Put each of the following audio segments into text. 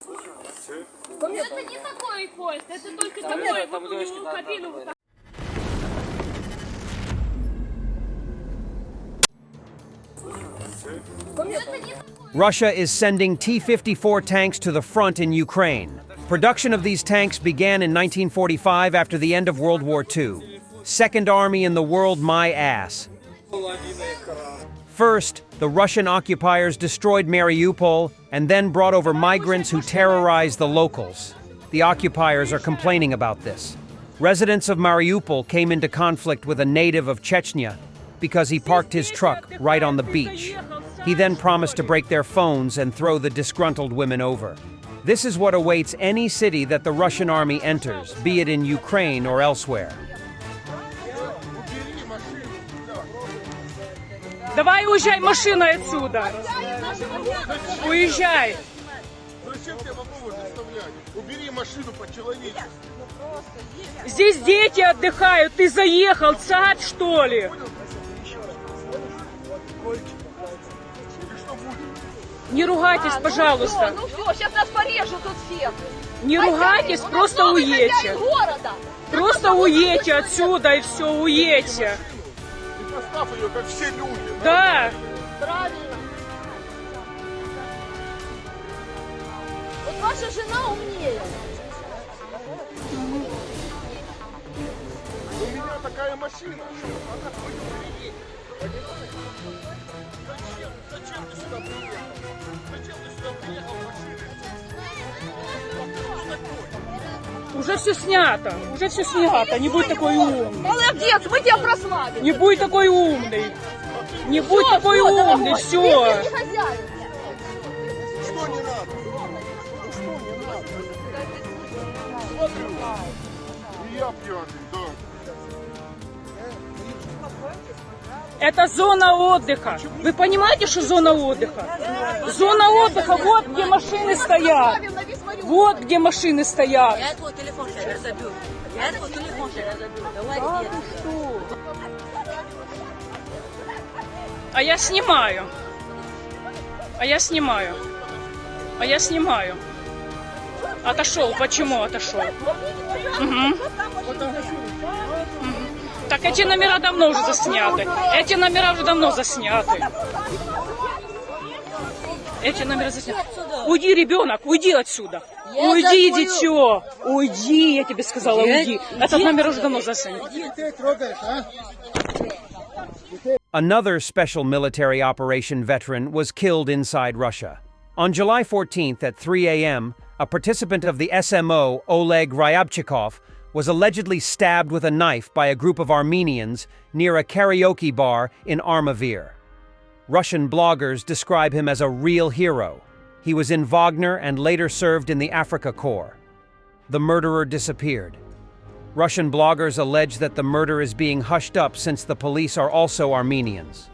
Это не такой поезд, это только такой в кабину. Russia is sending T-54 tanks to the front in Ukraine. Production of these tanks began in 1945 after the end of World War II. Second army in the world, my ass. First, the Russian occupiers destroyed Mariupol and then brought over migrants who terrorized the locals. The occupiers are complaining about this. Residents of Mariupol came into conflict with a native of Chechnya because he parked his truck right on the beach. He then promised to break their phones and throw the disgruntled women over. This is what awaits any city that the Russian army enters, be it in Ukraine or elsewhere. Давай уезжай машиной отсюда. Уезжай. Зачем тебя в автобус заставлять? Убери машину по-человечески. Здесь дети отдыхают. Ты заехал, сад, что ли? Не ругайтесь, пожалуйста. Ну все, сейчас нас порежут тут всех. Не ругайтесь, просто уедьте. Просто уедьте отсюда и все, уедьте. И поставь ее, как все люди. Да. Правильно. Вот ваша жена умнее. У меня такая машина, что она ходит впереди. Зачем ты сюда приехал? Зачем ты сюда приехал машиной? Уже все снято. Уже все снято. Не будь такой умный. Молодец, мы тебя прославили. Не будь такой умный. Не будь такой умный. Все. Что не надо? Ну что не надо? Смотри, и я пьяный, да. Это зона отдыха. Вы понимаете, что зона отдыха? Зона отдыха, вот где машины стоят. Вот где машины стоят. Я твой телефон сейчас разобью. Я твой телефон сейчас разобью. Давай где-то. А я снимаю. А я снимаю. А я снимаю. Отошел. Почему отошел? Угу. Так эти номера давно уже засняты. Эти номера уже давно засняты. Эти номера засняты. Уйди, ребенок, уйди отсюда. Уйди, дитё. Уйди, я тебе сказала, уйди. Этот номер уже давно заснят. Another special military operation veteran was killed inside Russia. On July 14th at 3 a.m., a participant of the SMO, Oleg Ryabchikov, was allegedly stabbed with a knife by a group of Armenians near a karaoke bar in Armavir. Russian bloggers describe him as a real hero. He was in Wagner and later served in the Africa Corps. The murderer disappeared. Russian bloggers allege that the murder is being hushed up since the police are also Armenians.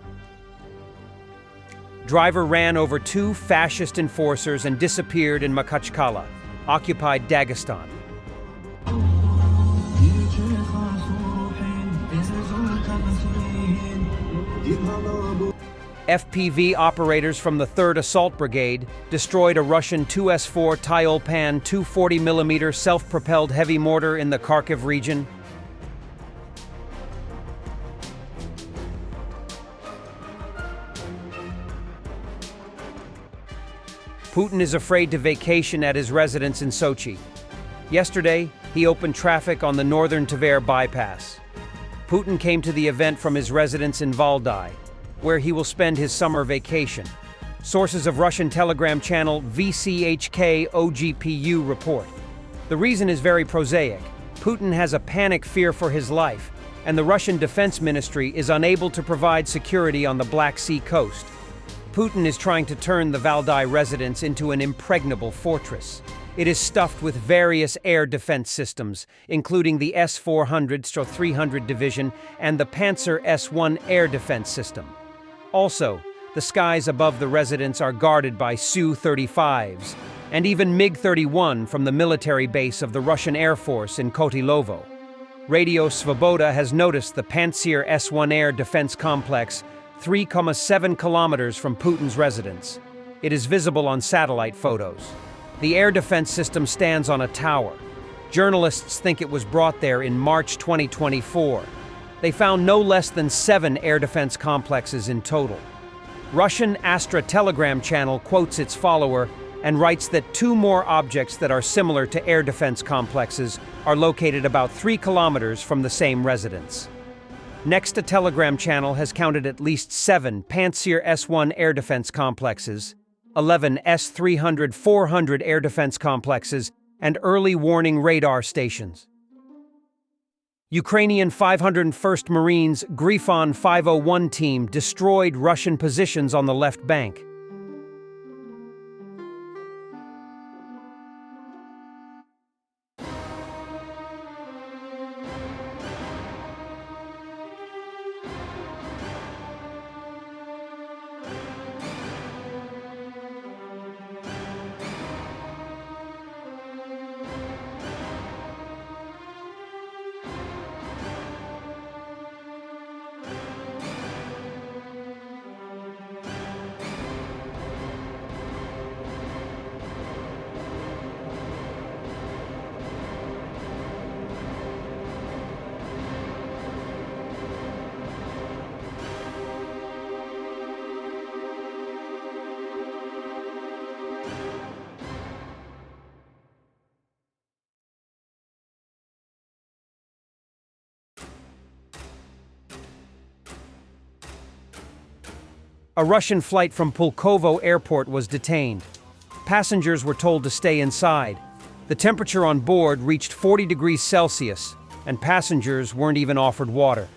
Driver ran over two fascist enforcers and disappeared in Makhachkala, occupied Dagestan. FPV operators from the 3rd Assault Brigade destroyed a Russian 2S4 Tyolpan 240mm self-propelled heavy mortar in the Kharkiv region. Putin is afraid to vacation at his residence in Sochi. Yesterday, he opened traffic on the northern Tver bypass. Putin came to the event from his residence in Valdai, where he will spend his summer vacation. Sources of Russian Telegram channel VCHK OGPU report. The reason is very prosaic. Putin has a panic fear for his life, and the Russian Defense Ministry is unable to provide security on the Black Sea coast. Putin is trying to turn the Valdai residence into an impregnable fortress. It is stuffed with various air defense systems, including the S-400-300 division and the Pantsir-S air defense system. Also, the skies above the residence are guarded by Su-35s, and even MiG-31 from the military base of the Russian Air Force in Kotylovo. Radio Svoboda has noticed the Pantsir-S air defense complex 3.7 kilometers from Putin's residence. It is visible on satellite photos. The air defense system stands on a tower. Journalists think it was brought there in March 2024. They found no less than 7 air defense complexes in total. Russian Astra Telegram channel quotes its follower and writes that 2 more objects that are similar to air defense complexes are located about 3 kilometers from the same residence. Next, a Telegram channel has counted at least 7 Pantsir-S air defense complexes, 11 S-300-400 air defense complexes, and early warning radar stations. Ukrainian 501st Marines' Grifon 501 team destroyed Russian positions on the left bank. A Russian flight from Pulkovo Airport was detained. Passengers were told to stay inside. The temperature on board reached 40 degrees Celsius, and passengers weren't even offered water.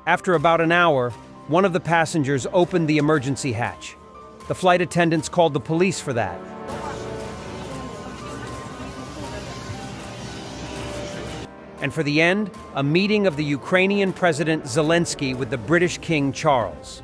After about an hour, one of the passengers opened the emergency hatch. The flight attendants called the police for that. And for the end, a meeting of the Ukrainian President Zelensky with the British King Charles.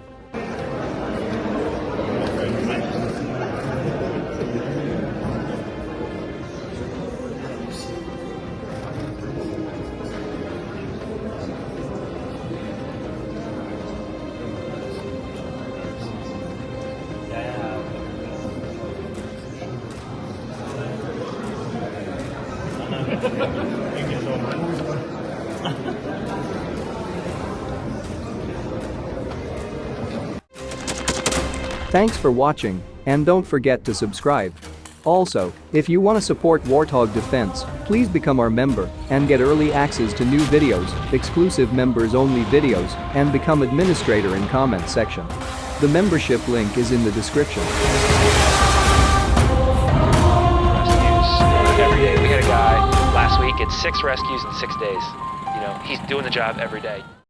Thanks for watching, and don't forget to subscribe. Also, if you want to support Warthog Defense, please become our member and get early access to new videos, exclusive members-only videos, and become administrator in comment section. The membership link is in the description. Every day. We had a guy last week, it's 6 rescues in 6 days. You know, he's doing the job every day.